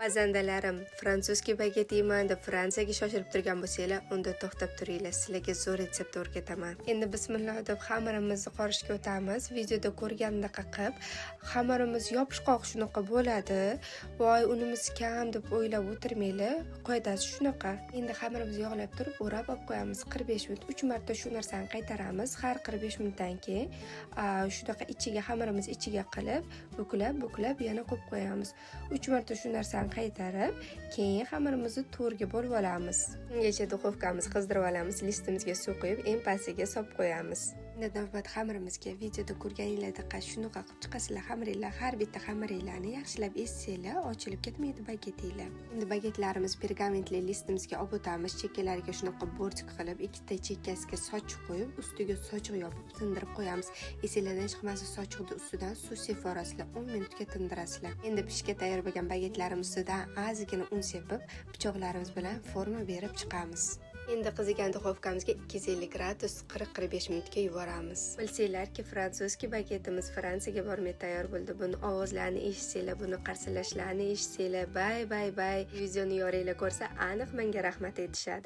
Pazandalarim, frantsuzski baget yeyman deb Fransiyaga shoshilib turgan bo'lsanglar, unda to'xtab turinglar. Sizlarga zo'r retseptni o'rgataman. Endi bismillah deb xamirimizni qorishga o'tamiz. Videoda ko'rgandaqa qilib, xamirimiz yopishqoq shunaqa bo'ladi. Voy, unimiz kam deb o'ylab o'tirmanglar. Qoidasi shunaqa. Endi xamirimizni yog'lab turib, o'rab olib qo'yamiz. 45 minut 3 marta shu narsani qaytaramiz. Har 45 minutdan keyin shunaqa ichiga xamirimiz ichiga qilib, buklab yana qo'yib qo'yamiz. 3 marta shu narsani qaytarib, keyin xamirimizni to'rga bo'lib olamiz. Ungacha duxovkamizni qizdirib olamiz. Listimizga suv quyib, eng pastiga solib qo'yamiz. Endi navbat xamirimizga. Videoda ko'rganinglardek shunaqa qilib chiqasizlar. Xamiringlar har bitta xamiringlarni yaxshilab essanglar, ochilib ketmaydi bagetinglar. Endi bagetlarimiz pergamentli listimizga olib o'tamiz. Chekkalariga shunaqa bortik qilib, ikkita chekkasiga sochiq qo'yib, ustiga sochiq yopib tindirib qo'yamiz. Esinglardan chiqmasa, sochiqni ustidan suv sepib yuborasizlar. 10 minutga tindirasizlar. Endi pishga tayyor bo'lgan bagetlarimiz ustidan ozgina un sepib, pichoqlarimiz bilan forma berib chiqamiz. Endi qizigan duxovkamizga 250 gradus 40-45 minutga yuboramiz. Bilsanglarki, frantsuzski bagetimiz Fransiyaga bormay tayyor bo'ldi. Buni ovozlarini eshitsanglar, buni qarsillashlarni eshitsanglar, bay. Videoni yoringlar ko'rsa, aniq menga rahmat aytishadi.